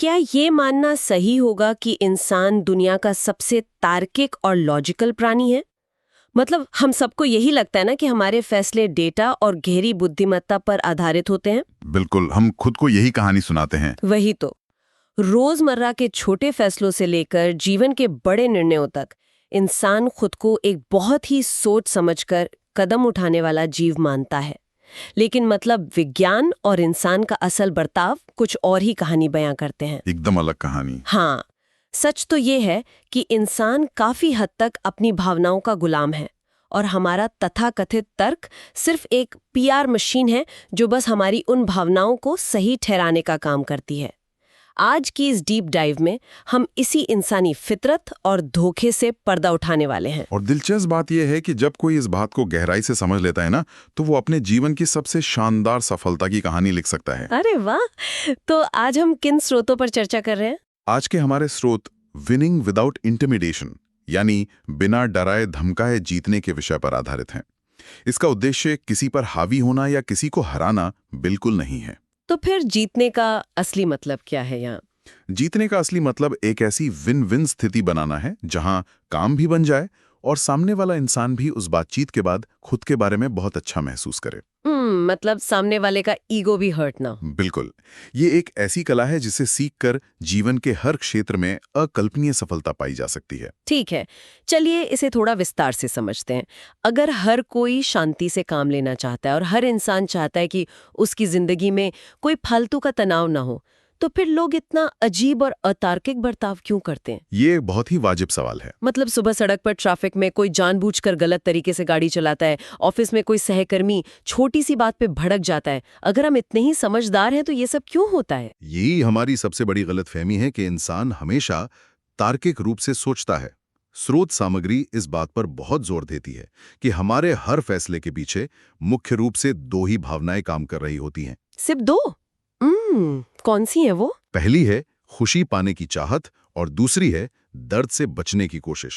क्या ये मानना सही होगा कि इंसान दुनिया का सबसे तार्किक और लॉजिकल प्राणी है? मतलब हम सबको यही लगता है ना कि हमारे फैसले डेटा और गहरी बुद्धिमत्ता पर आधारित होते हैं। बिल्कुल, हम खुद को यही कहानी सुनाते हैं। वही तो, रोजमर्रा के छोटे फैसलों से लेकर जीवन के बड़े निर्णयों तक इंसान खुद को एक बहुत ही सोच समझकर कदम उठाने वाला जीव मानता है। लेकिन मतलब विज्ञान और इंसान का असल बर्ताव कुछ और ही कहानी बयां करते हैं। एकदम अलग कहानी। हाँ, सच तो ये है कि इंसान काफी हद तक अपनी भावनाओं का गुलाम है और हमारा तथाकथित तर्क सिर्फ एक पीआर मशीन है जो बस हमारी उन भावनाओं को सही ठहराने का काम करती है। आज की इस डीप डाइव में हम इसी इंसानी फितरत और धोखे से पर्दा उठाने वाले हैं। और दिलचस्प बात यह है कि जब कोई इस बात को गहराई से समझ लेता है ना, तो वो अपने जीवन की सबसे शानदार सफलता की कहानी लिख सकता है। अरे वाह! तो आज हम किन स्रोतों पर चर्चा कर रहे हैं? आज के हमारे स्रोत विनिंग विदाउट इंटिमिडेशन, यानी बिना डराए धमकाए जीतने के विषय पर आधारित हैं। इसका उद्देश्य किसी पर हावी होना या किसी को हराना बिल्कुल नहीं है। तो फिर जीतने का असली मतलब क्या है यहाँ? जीतने का असली मतलब एक ऐसी विन विन स्थिति बनाना है जहां काम भी बन जाए और सामने वाला इंसान भी उस बातचीत के बाद खुद के बारे में बहुत अच्छा महसूस करे। मतलब सामने वाले का ईगो भी हर्ट ना हो। बिल्कुल, ये एक ऐसी कला है जिसे सीखकर जीवन के हर क्षेत्र में अकल्पनीय सफलता पाई जा सकती है। ठीक है, चलिए इसे थोड़ा विस्तार से समझते हैं। अगर हर कोई शांति से काम लेना चाहता है और हर इंसान चाहता है कि उसकी जिंदगी में कोई फालतू का तनाव ना हो, तो फिर लोग इतना अजीब और अतार्किक बर्ताव क्यों करते हैं? ये बहुत ही वाजिब सवाल है। मतलब सुबह सड़क पर ट्रैफिक में कोई जानबूझकर गलत तरीके से गाड़ी चलाता है, ऑफिस में कोई सहकर्मी छोटी सी बात पे भड़क जाता है। अगर हम इतने ही समझदार हैं तो ये सब क्यों होता है? यही हमारी सबसे बड़ी गलतफहमी है कि इंसान हमेशा तार्किक रूप से सोचता है। स्रोत सामग्री इस बात पर बहुत जोर देती है कि हमारे हर फैसले के पीछे मुख्य रूप से दो ही भावनाएं काम कर रही होती हैं। सिर्फ दो? कौन सी है वो? पहली है खुशी पाने की चाहत और दूसरी है दर्द से बचने की कोशिश।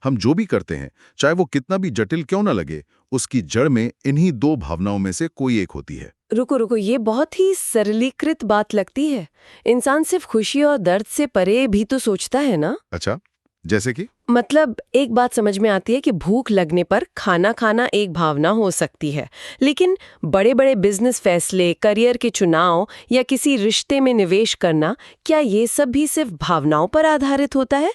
हम जो भी करते हैं, चाहे वो कितना भी जटिल क्यों ना लगे, उसकी जड़ में इन्हीं दो भावनाओं में से कोई एक होती है। रुको, ये बहुत ही सरलीकृत बात लगती है। इंसान सिर्फ खुशी और दर्द से परे भी तो सोचता है ना? अच्छा, जैसे कि? मतलब एक बात समझ में आती है कि भूख लगने पर खाना खाना एक भावना हो सकती है, लेकिन बड़े बड़े बिजनेस फैसले, करियर के चुनाव या किसी रिश्ते में निवेश करना, क्या ये सब भी सिर्फ भावनाओं पर आधारित होता है?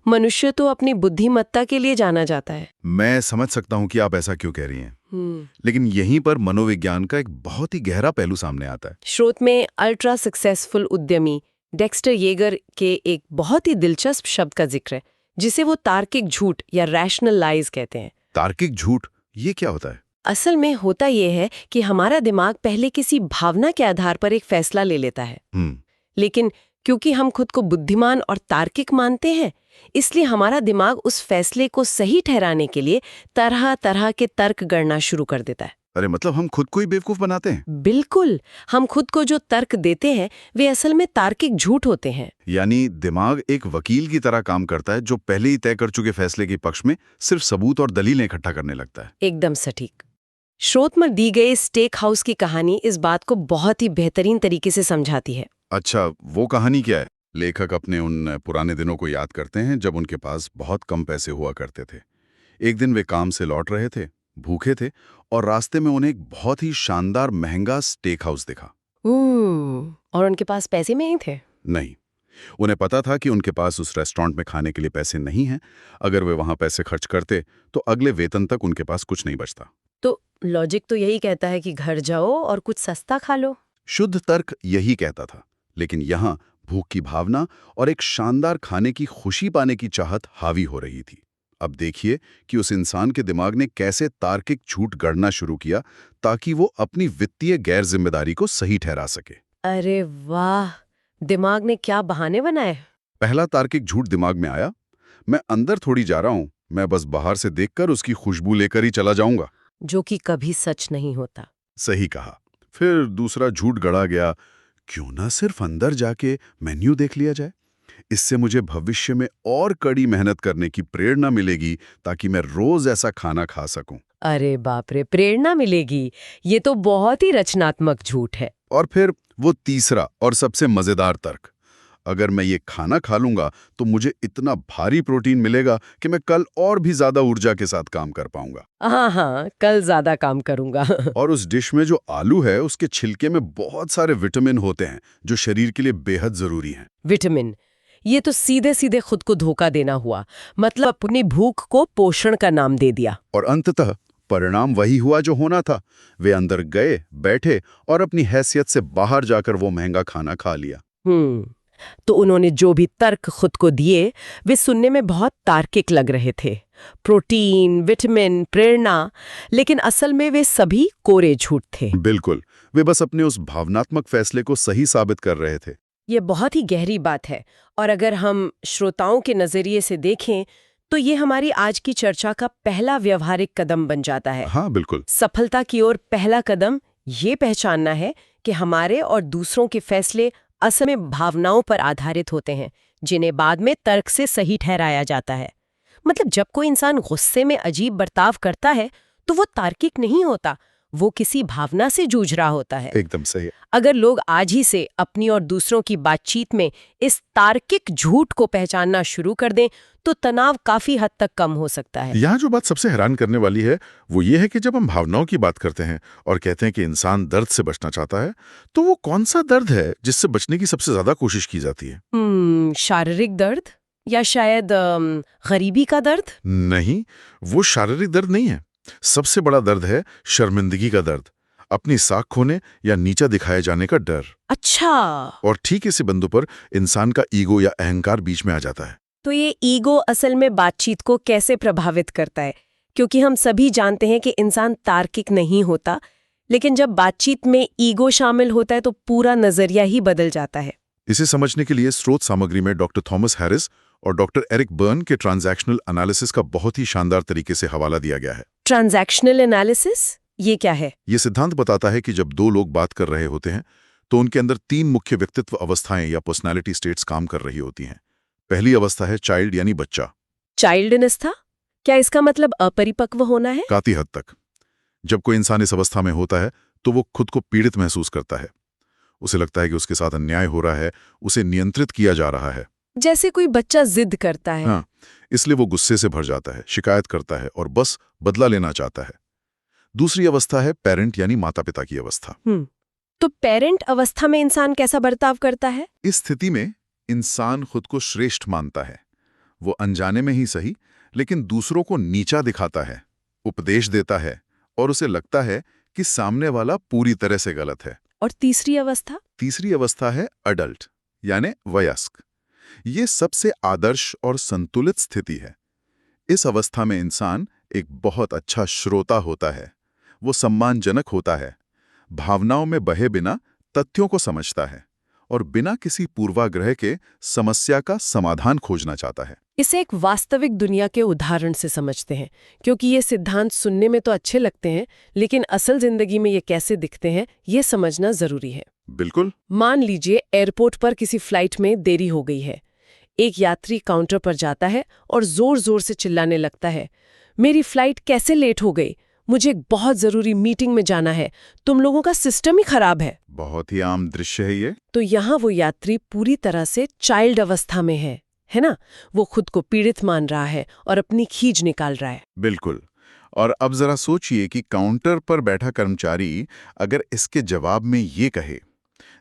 मनुष्य तो अपनी बुद्धिमत्ता के लिए जाना जाता है। मैं समझ सकता हूं कि आप ऐसा क्यों कह रही हैं, लेकिन यहीं पर मनोविज्ञान का एक बहुत ही गहरा पहलू सामने आता है। स्रोत में अल्ट्रा सक्सेसफुल उद्यमी डेक्स्टर येगर के एक बहुत ही दिलचस्प शब्द का जिक्र है, जिसे वो तार्किक झूठ या रैशनल लाइज कहते हैं। तार्किक झूठ, ये क्या होता है? असल में होता ये है कि हमारा दिमाग पहले किसी भावना के आधार पर एक फैसला ले लेता है, लेकिन क्योंकि हम खुद को बुद्धिमान और तार्किक मानते हैं, इसलिए हमारा दिमाग उस फैसले को सही ठहराने के लिए तरह तरह के तर्क गढ़ना शुरू कर देता है। अरे मतलब हम खुद को ही बेवकूफ बनाते हैं? बिल्कुल, हम खुद को जो तर्क देते हैं वे असल में तार्किक झूठ होते हैं। यानी दिमाग एक वकील की तरह काम करता है जो पहले ही तय कर चुके फैसले के पक्ष में सिर्फ सबूत और दलीलें इकट्ठा करने लगता है। एकदम सटीक। स्रोत में दी गई स्टेक हाउस की कहानी इस बात को बहुत ही बेहतरीन तरीके से समझाती है। अच्छा, वो कहानी क्या है? लेखक अपने उन पुराने दिनों को याद करते हैं जब उनके पास बहुत कम पैसे हुआ करते थे। एक दिन वे काम से लौट रहे थे, भूखे थे, और रास्ते में उन्हें एक बहुत ही शानदार महंगा स्टेक हाउस दिखा। और उनके पास पैसे नहीं थे? नहीं, उन्हें पता था कि उनके पास उस रेस्टोरेंट में खाने के लिए पैसे नहीं हैं। अगर वे वहां पैसे खर्च करते तो अगले वेतन तक उनके पास कुछ नहीं बचता। तो लॉजिक तो यही कहता है कि घर जाओ और कुछ सस्ता खा लो। शुद्ध तर्क यही कहता था, लेकिन यहाँ भूख की भावना और एक शानदार खाने की खुशी पाने की चाहत हावी हो रही थी। अब देखिए कि उस इंसान के दिमाग ने कैसे तार्किक झूठ गढ़ना शुरू किया ताकि वो अपनी वित्तीय गैर जिम्मेदारी को सही ठहरा सके। अरे वाह, दिमाग ने क्या बहाने बनाए। पहला तार्किक झूठ दिमाग में आया, मैं अंदर थोड़ी जा रहा हूं, मैं बस बाहर से देखकर उसकी खुशबू लेकर ही चला जाऊंगा। जो कि कभी सच नहीं होता। सही कहा। फिर दूसरा झूठ गढ़ा गया, क्यों ना सिर्फ अंदर जाके मेन्यू देख लिया जाए, इससे मुझे भविष्य में और कड़ी मेहनत करने की प्रेरणा मिलेगी ताकि मैं रोज ऐसा खाना खा सकूं। अरे बाप रे, प्रेरणा मिलेगी, ये तो बहुत ही रचनात्मक झूठ है। और फिर वो तीसरा और सबसे मजेदार तर्क, अगर मैं ये खाना खा लूंगा तो मुझे इतना भारी प्रोटीन मिलेगा कि मैं कल और भी ज्यादा ऊर्जा के साथ काम कर पाऊंगा। हाँ हाँ, कल ज्यादा काम करूंगा। और उस डिश में जो आलू है उसके छिलके में बहुत सारे विटामिन होते हैं जो शरीर के लिए बेहद जरूरी हैं। विटामिन, ये तो सीधे सीधे खुद को धोखा देना हुआ। मतलब अपनी भूख को पोषण का नाम दे दिया। और अंततः परिणाम वही हुआ जो होना था। वे अंदर गए, बैठे और अपनी हैसियत से बाहर जाकर वो महंगा खाना खा लिया। तो उन्होंने जो भी तर्क खुद को दिए वे सुनने में बहुत तार्किक लग रहे थे। प्रोटीन, विटामिन, प्रेरणा, लेकिन असल में वे सभी कोरे झूठ थे। बिल्कुल, वे बस अपने उस भावनात्मक फैसले को सही साबित कर रहे थे। ये बहुत ही गहरी बात है, और अगर हम श्रोताओं के नजरिए से देखें तो ये हमारी आज की चर्चा का पहला व्यवहारिक कदम बन जाता है। हाँ बिल्कुल। सफलता की ओर पहला कदम ये पहचानना है कि हमारे और दूसरों के फैसले असल में भावनाओं पर आधारित होते हैं, जिन्हें बाद में तर्क से सही ठहराया जाता है। मतलब जब कोई इंसान गुस्से में अजीब बर्ताव करता है तो वो तार्किक नहीं होता, वो किसी भावना से जूझ रहा होता है। एकदम सही। अगर लोग आज ही से अपनी और दूसरों की बातचीत में इस तार्किक झूठ को पहचानना शुरू कर दें तो तनाव काफी हद तक कम हो सकता है। यहाँ जो बात सबसे हैरान करने वाली है वो ये है कि जब हम भावनाओं की बात करते हैं और कहते हैं कि इंसान दर्द से बचना चाहता है, तो वो कौन सा दर्द है जिससे बचने की सबसे ज्यादा कोशिश की जाती है? शारीरिक दर्द या शायद गरीबी का दर्द? नहीं, वो शारीरिक दर्द नहीं है। सबसे बड़ा दर्द है शर्मिंदगी का दर्द, अपनी साख खोने या नीचा दिखाए जाने का डर। अच्छा। और ठीक इसी बिंदु पर इंसान का ईगो या अहंकार बीच में आ जाता है। तो ये ईगो असल में बातचीत को कैसे प्रभावित करता है? क्योंकि हम सभी जानते हैं कि इंसान तार्किक नहीं होता, लेकिन जब बातचीत में ईगो शामिल होता है तो पूरा नजरिया ही बदल जाता है। इसे समझने के लिए स्रोत सामग्री में डॉक्टर थॉमस हैरिस और डॉक्टर एरिक बर्न के ट्रांजैक्शनल एनालिसिस का बहुत ही शानदार तरीके से हवाला दिया गया है। ट्रांजैक्शनल एनालिसिस ये क्या है? ये सिद्धांत बताता है कि जब दो लोग बात कर रहे होते हैं तो उनके अंदर 3 मुख्य व्यक्तित्व अवस्थाएं या पर्सनालिटी स्टेट्स काम कर रही होती हैं। पहली अवस्था है चाइल्ड यानी बच्चा। चाइल्डनेस था? क्या इसका मतलब अपरिपक्व होना है? काफी हद तक। जब कोई इंसान इस अवस्था में होता है तो वो खुद को पीड़ित महसूस करता है। उसे लगता है कि उसके साथ अन्याय हो रहा है, उसे नियंत्रित किया जा रहा है। जैसे कोई बच्चा जिद करता है। हाँ, इसलिए वो गुस्से से भर जाता है, शिकायत करता है और बस बदला लेना चाहता है। दूसरी अवस्था है पेरेंट यानी माता पिता की अवस्था। तो पेरेंट अवस्था में इंसान कैसा बर्ताव करता है? इस स्थिति में इंसान खुद को श्रेष्ठ मानता है। वो अनजाने में ही सही, लेकिन दूसरों को नीचा दिखाता है, उपदेश देता है और उसे लगता है कि सामने वाला पूरी तरह से गलत है। और तीसरी अवस्था? तीसरी अवस्था है अडल्ट यानी वयस्क। ये सबसे आदर्श और संतुलित स्थिति है। इस अवस्था में इंसान एक बहुत अच्छा श्रोता होता है। वो सम्मानजनक होता है, भावनाओं में बहे बिना तथ्यों को समझता है और बिना किसी पूर्वाग्रह के समस्या का समाधान खोजना चाहता है। इसे एक वास्तविक दुनिया के उदाहरण से समझते हैं, क्योंकि ये सिद्धांत सुनने में तो अच्छे लगते हैं, लेकिन असल जिंदगी में ये कैसे दिखते हैं ये समझना जरूरी है। बिल्कुल। मान लीजिए एयरपोर्ट पर किसी फ्लाइट में देरी हो गई है। एक यात्री काउंटर पर जाता है और जोर जोर से चिल्लाने लगता है, मेरी फ्लाइट कैसे लेट हो गई? मुझे एक बहुत जरूरी मीटिंग में जाना है, तुम लोगों का सिस्टम ही खराब है। बहुत ही आम दृश्य है ये। तो यहाँ वो यात्री पूरी तरह से चाइल्ड अवस्था में है ना? वो खुद को पीड़ित मान रहा है और अपनी खींच निकाल रहा है। बिल्कुल। और अब जरा सोचिए कि काउंटर पर बैठा कर्मचारी अगर इसके जवाब में ये कहे,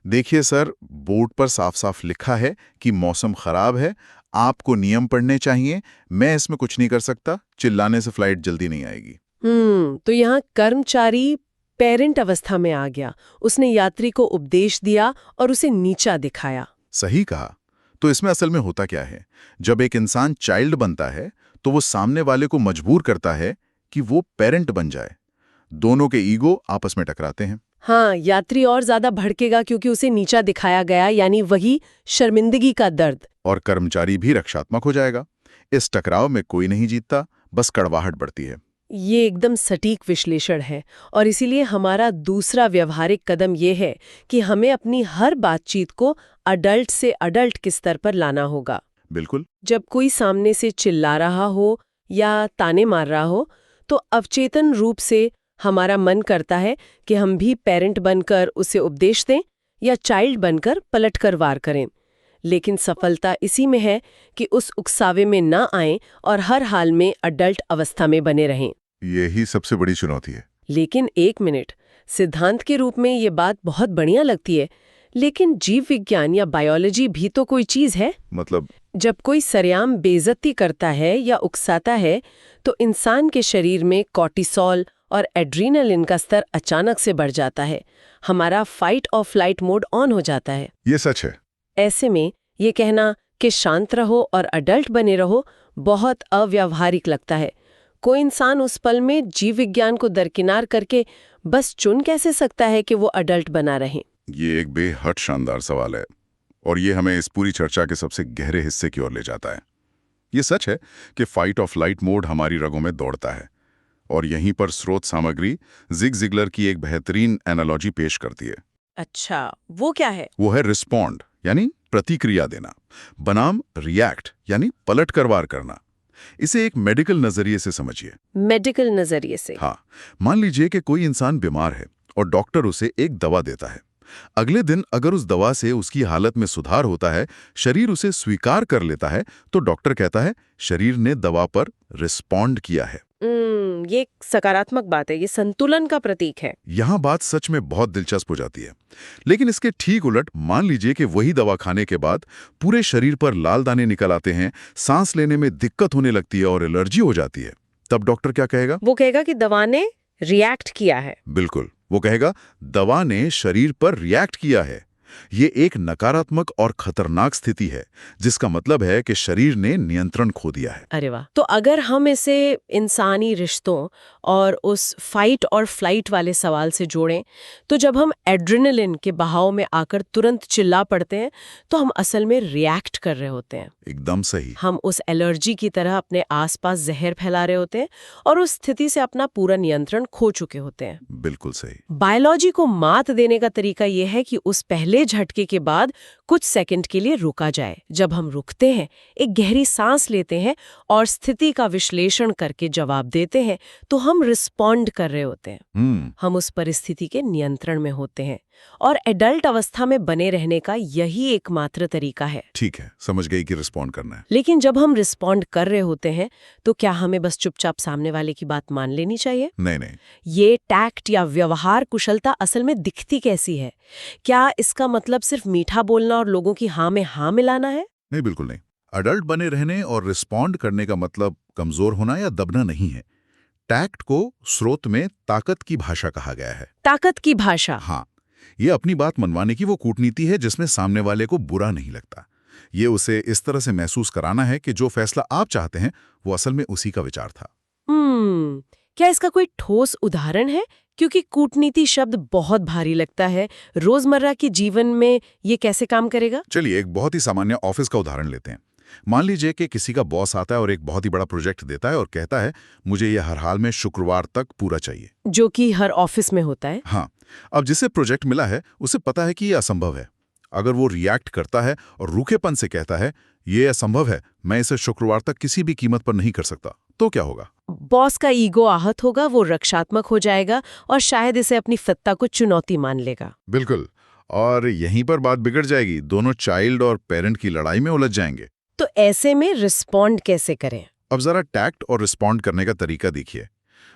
देखिए सर, बोर्ड पर साफ साफ लिखा है कि मौसम खराब है, आपको नियम पढ़ने चाहिए, मैं इसमें कुछ नहीं कर सकता, चिल्लाने से फ्लाइट जल्दी नहीं आएगी। तो यहाँ कर्मचारी पेरेंट अवस्था में आ गया। उसने यात्री को उपदेश दिया और उसे नीचा दिखाया। सही कहा। तो इसमें असल में होता क्या है? जब एक इंसान चाइल्ड बनता है तो वो सामने वाले को मजबूर करता है कि वो पेरेंट बन जाए। दोनों के ईगो आपस में टकराते हैं। हाँ, यात्री और ज्यादा भड़केगा क्योंकि उसे नीचा दिखाया गया, यानी वही शर्मिंदगी का दर्द। और कर्मचारी भी रक्षात्मक हो जाएगा। इस टकराव में कोई नहीं जीतता, बस कड़वाहट बढ़ती है। ये एकदम सटीक विश्लेषण है, और इसीलिए हमारा दूसरा व्यवहारिक कदम ये है कि हमें अपनी हर बातचीत को अडल्ट से अडल्ट के स्तर पर लाना होगा। बिल्कुल। जब कोई सामने से चिल्ला रहा हो या ताने मार रहा हो तो अवचेतन रूप से हमारा मन करता है कि हम भी पेरेंट बनकर उसे उपदेश दें या चाइल्ड बनकर पलटकर वार करें। लेकिन सफलता इसी में है कि उस उकसावे में न आएं और हर हाल में अडल्ट अवस्था में बने रहें। यही सबसे बड़ी चुनौती है। लेकिन एक मिनट, सिद्धांत के रूप में ये बात बहुत बढ़िया लगती है, लेकिन जीव विज्ञान या बायोलॉजी भी तो कोई चीज है। मतलब? जब कोई सरेआम बेइज्जती करता है या उकसाता है तो इंसान के शरीर में कॉर्टिसोल और एड्रीनलिन का स्तर अचानक से बढ़ जाता है। हमारा फाइट और फ्लाइट मोड ऑन हो जाता है। ये सच है। ऐसे में ये कहना कि शांत रहो और अडल्ट बने रहो बहुत अव्यावहारिक लगता है। कोई इंसान उस पल में जीव विज्ञान को दरकिनार करके बस चुन कैसे सकता है कि वो अडल्ट बना रहे? ये एक बेहद शानदार सवाल है और ये हमें इस पूरी चर्चा के सबसे गहरे हिस्से की ओर ले जाता है। ये सच है कि फाइट और फ्लाइट मोड हमारी रगों में दौड़ता है और यहीं पर स्रोत सामग्री जिग जिगलर की एक बेहतरीन एनालॉजी पेश करती है। अच्छा, वो क्या है? वो है रिस्पॉन्ड, यानी प्रतिक्रिया देना, बनाम रिएक्ट यानी पलटकर वार करना। इसे एक मेडिकल नजरिए से समझिए। मेडिकल नजरिए से? हाँ, मान लीजिए कि कोई इंसान बीमार है और डॉक्टर उसे एक दवा देता है। अगले दिन अगर उस दवा से उसकी हालत में सुधार होता है, शरीर उसे स्वीकार कर लेता है, तो डॉक्टर कहता है शरीर ने दवा पर रिस्पॉन्ड किया है। ये एक सकारात्मक बात है, ये संतुलन का प्रतीक है। यहां बात सच में बहुत दिलचस्प हो जाती है। लेकिन इसके ठीक उलट मान लीजिए कि वही दवा खाने के बाद पूरे शरीर पर लाल दाने निकल आते हैं, सांस लेने में दिक्कत होने लगती है और एलर्जी हो जाती है। तब डॉक्टर क्या कहेगा? वो कहेगा कि दवा ने रिएक्ट किया है। बिल्कुल, वो कहेगा दवा ने शरीर पर रिएक्ट किया है। ये एक नकारात्मक और खतरनाक स्थिति है, जिसका मतलब है कि शरीर ने नियंत्रण खो दिया है। अरे वाह! तो अगर हम इसे इंसानी रिश्तों और उस फाइट और फ्लाइट वाले सवाल से जोड़ें, तो जब हम एड्रेनलिन के बहाव में आकर तुरंत चिल्ला पड़ते हैं, तो हम असल में रिएक्ट कर रहे होते हैं। एकदम सही। हम उस एलर्जी की तरह अपने आसपास जहर फैला रहे होते हैं और उस स्थिति से अपना पूरा नियंत्रण खो चुके होते हैं। बिल्कुल सही। बायोलॉजी को मात देने का तरीका यह है कि उस पहले झटके के बाद कुछ सेकंड के लिए रुका जाए। जब हम रुकते हैं, एक गहरी सांस लेते हैं और स्थिति का विश्लेषण करके जवाब देते हैं, तो हम रिस्पॉन्ड कर रहे होते हैं। हम उस परिस्थिति के नियंत्रण में होते हैं और एडल्ट अवस्था में बने रहने का यही एकमात्र तरीका है। ठीक है, समझ गई कि रिस्पॉन्ड करना है। लेकिन जब हम रिस्पॉन्ड कर रहे होते हैं, तो क्या हमें बस चुपचाप सामने वाले की बात मान लेनी चाहिए? नहीं। ये टैक्ट या व्यवहार कुशलता असल में दिखती कैसी है? क्या इसका मतलब सिर्फ मीठा बोलना और लोगों की हाँ में हाँ मिलाना है? नहीं, बिल्कुल नहीं। अडल्ट बने रहने और रिस्पॉन्ड करने का मतलब कमजोर होना या दबना नहीं है। टैक्ट को स्रोत में ताकत की भाषा कहा गया है। ताकत की भाषा? हाँ, ये अपनी बात मनवाने की वो कूटनीति है जिसमें सामने वाले को बुरा नहीं लगता। ये उसे इस तरह से महसूस कराना है कि जो फैसला आप चाहते हैं वो असल में उसी का विचार था। क्या इसका कोई ठोस उदाहरण है? क्योंकि कूटनीति शब्द बहुत भारी लगता है। रोजमर्रा के जीवन में ये कैसे काम करेगा? चलिए एक बहुत ही सामान्य ऑफिस का उदाहरण लेते हैं। मान लीजिए कि किसी का बॉस आता है और एक बहुत ही बड़ा प्रोजेक्ट देता है और कहता है मुझे ये हर हाल में शुक्रवार तक पूरा चाहिए, जो कि हर ऑफिस में होता है। हाँ, अब जिसे प्रोजेक्ट मिला है उसे पता है कि ये असंभव है। अगर वो रिएक्ट करता है और रूखेपन से कहता है ये असंभव है, मैं इसे शुक्रवार तक किसी भी कीमत पर नहीं कर सकता, तो क्या होगा? बॉस का ईगो आहत होगा, वो रक्षात्मक हो जाएगा और शायद इसे अपनी सत्ता को चुनौती मान लेगा। बिल्कुल, और यहीं पर बात बिगड़ जाएगी। दोनों चाइल्ड और पेरेंट की लड़ाई में उलझ जाएंगे। तो ऐसे में रिस्पॉन्ड कैसे करें? अब जरा टैक्ट और रिस्पॉन्ड करने का तरीका देखिए।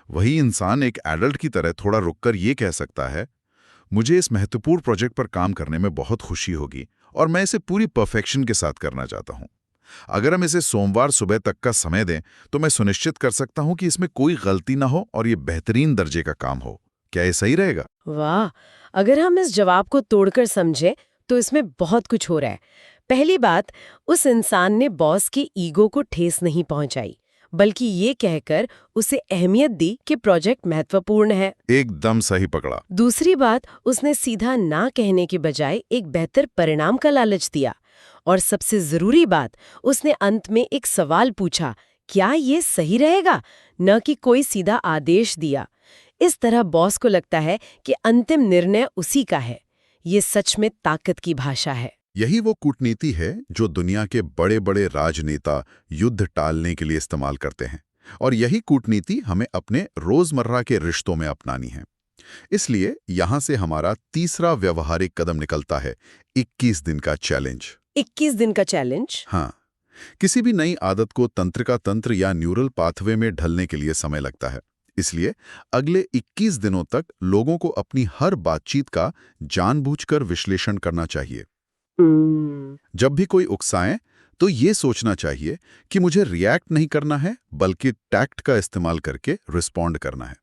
वही इंसान एक एडल्ट की तरह थोड़ा रुककर ये कह सकता है मुझे इस महत्वपूर्ण प्रोजेक्ट पर काम करने में बहुत खुशी होगी और मैं इसे पूरी परफेक्शन के साथ करना चाहता हूं। अगर हम इसे सोमवार सुबह तक का समय दें तो मैं सुनिश्चित कर सकता हूं कि इसमें कोई गलती ना हो और ये बेहतरीन दर्जे का काम हो। क्या ये सही रहेगा? वाह, अगर हम इस जवाब को तोड़कर समझें तो इसमें बहुत कुछ हो रहा है। पहली बात, उस इंसान ने बॉस के ईगो को ठेस नहीं पहुंचाई, बल्कि ये कहकर उसे अहमियत दी कि प्रोजेक्ट महत्वपूर्ण है। एकदम सही पकड़ा। दूसरी बात, उसने सीधा ना कहने के बजाय एक बेहतर परिणाम का लालच दिया। और सबसे जरूरी बात, उसने अंत में एक सवाल पूछा, क्या ये सही रहेगा, न कि कोई सीधा आदेश दिया। इस तरह बॉस को लगता है कि अंतिम निर्णय उसी का है। ये सच में ताकत की भाषा है। यही वो कूटनीति है जो दुनिया के बड़े बड़े राजनेता युद्ध टालने के लिए इस्तेमाल करते हैं, और यही कूटनीति हमें अपने रोजमर्रा के रिश्तों में अपनानी है। इसलिए यहां से हमारा तीसरा व्यवहारिक कदम निकलता है 21 दिन का चैलेंज। 21 दिन का चैलेंज। हाँ, किसी भी नई आदत को तंत्रिका तंत्र या न्यूरल पाथवे में ढलने के लिए समय लगता है। इसलिए अगले 21 दिनों तक लोगों को अपनी हर बातचीत का जानबूझकर विश्लेषण करना चाहिए। जब भी कोई उकसाए तो ये सोचना चाहिए कि मुझे रिएक्ट नहीं करना है, बल्कि टैक्ट का इस्तेमाल करके रिस्पॉन्ड करना है।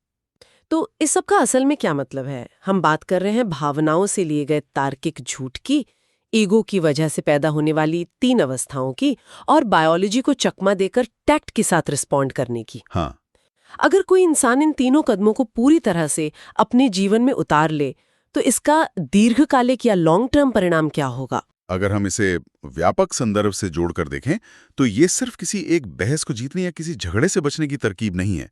तो इस सब का असल में क्या मतलब है? हम बात कर रहे हैं भावनाओं से लिए गए तार्किक झूठ की, ईगो की वजह से पैदा होने वाली 3 अवस्थाओं की, और बायोलॉजी को चकमा देकर टैक्ट के साथ रिस्पॉन्ड करने की। हाँ, अगर कोई इंसान इन तीनों कदमों को पूरी तरह से अपने जीवन में उतार ले, तो इसका दीर्घकालिक या लॉन्ग टर्म परिणाम क्या होगा? अगर हम इसे व्यापक संदर्भ से जोड़कर देखें तो ये सिर्फ किसी एक बहस को जीतने या किसी झगड़े से बचने की तरकीब नहीं है।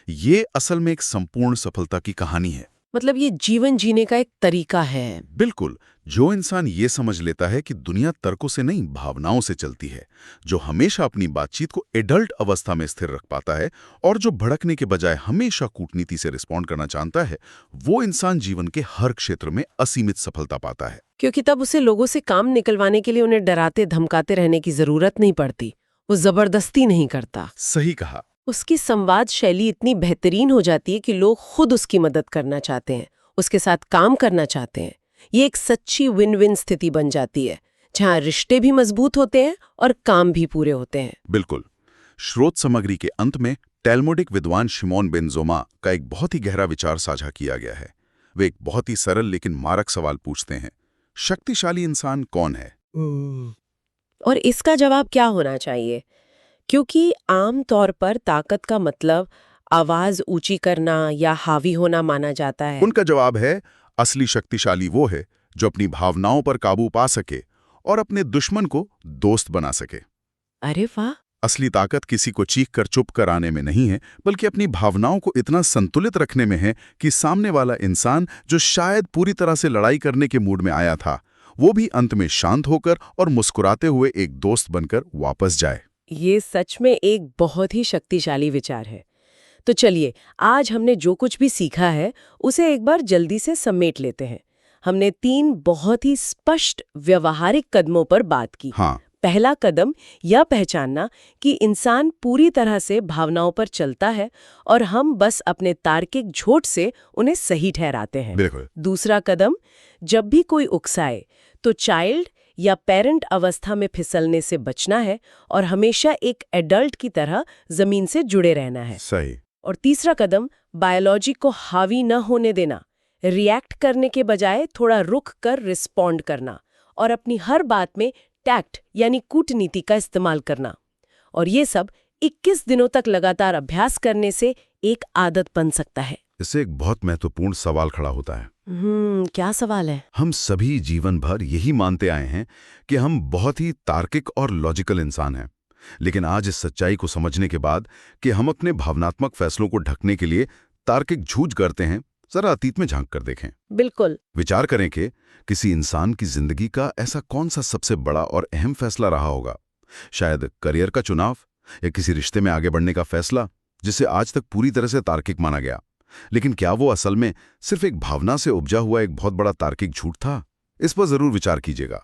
ये असल में एक संपूर्ण सफलता की कहानी है। मतलब ये जीवन जीने का एक तरीका है। बिल्कुल, जो इंसान ये समझ लेता है कि दुनिया तर्कों से नहीं भावनाओं से चलती है, जो हमेशा अपनी बातचीत को एडल्ट अवस्था में स्थिर रख पाता है और जो भड़कने के बजाय हमेशा कूटनीति से रिस्पॉन्ड करना जानता है, वो इंसान जीवन के हर क्षेत्र में असीमित सफलता पाता है। क्योंकि तब उसे लोगों से काम निकलवाने के लिए उन्हें डराते धमकाते रहने की जरूरत नहीं पड़ती। वो जबरदस्ती नहीं करता। सही कहा। उसकी संवाद शैली इतनी बेहतरीन हो जाती है कि लोग खुद उसकी मदद करना चाहते हैं, उसके साथ काम करना चाहते हैं। ये एक सच्ची विन विन स्थिति बन जाती है, जहां रिश्ते भी मजबूत होते हैं और काम भी पूरे होते हैं। बिल्कुल। स्रोत सामग्री के अंत में टैल्मुडिक विद्वान शिमोन बेन जोमा का एक बहुत ही गहरा विचार साझा किया गया है। वे एक बहुत ही सरल लेकिन मारक सवाल पूछते हैं, शक्तिशाली इंसान कौन है? और इसका जवाब क्या होना चाहिए? क्योंकि आम तौर पर ताकत का मतलब आवाज ऊंची करना या हावी होना माना जाता है। उनका जवाब है, असली शक्तिशाली वो है जो अपनी भावनाओं पर काबू पा सके और अपने दुश्मन को दोस्त बना सके। अरे वाह! असली ताकत किसी को चीख कर चुप कर आने में नहीं है, बल्कि अपनी भावनाओं को इतना संतुलित रखने में है कि सामने वाला इंसान जो शायद पूरी तरह से लड़ाई करने के मूड में आया था, वो भी अंत में शांत होकर और मुस्कुराते हुए एक दोस्त बनकर वापस जाए। ये सच में एक बहुत ही शक्तिशाली विचार है। तो चलिए, आज हमने जो कुछ भी सीखा है उसे एक बार जल्दी से समेट लेते हैं। हमने 3 बहुत ही स्पष्ट व्यवहारिक कदमों पर बात की। हाँ, पहला कदम यह पहचानना कि इंसान पूरी तरह से भावनाओं पर चलता है और हम बस अपने तार्किक झोट से उन्हें सही ठहराते हैं। बिल्कुल। दूसरा कदम, जब भी कोई उकसाए तो चाइल्ड या पेरेंट अवस्था में फिसलने से बचना है और हमेशा एक एडल्ट की तरह जमीन से जुड़े रहना है। सही। और तीसरा कदम, बायोलॉजी को हावी न होने देना, रिएक्ट करने के बजाय थोड़ा रुक कर रिस्पॉन्ड करना और अपनी हर बात में टैक्ट यानी कूटनीति का इस्तेमाल करना। और ये सब 21 दिनों तक लगातार अभ्यास करने से एक आदत बन सकता है। इससे एक बहुत महत्वपूर्ण सवाल खड़ा होता है। क्या सवाल है? हम सभी जीवन भर यही मानते आए हैं कि हम बहुत ही तार्किक और लॉजिकल इंसान हैं, लेकिन आज इस सच्चाई को समझने के बाद कि हम अपने भावनात्मक फैसलों को ढकने के लिए तार्किक झूठ करते हैं, जरा अतीत में झांक कर देखें। बिल्कुल। विचार करें कि किसी इंसान की जिंदगी का ऐसा कौन सा सबसे बड़ा और अहम फैसला रहा होगा। शायद करियर का चुनाव या किसी रिश्ते में आगे बढ़ने का फैसला, जिसे आज तक पूरी तरह से तार्किक माना गया। लेकिन क्या वो असल में सिर्फ एक भावना से उपजा हुआ एक बहुत बड़ा तार्किक झूठ था? इस पर जरूर विचार कीजिएगा।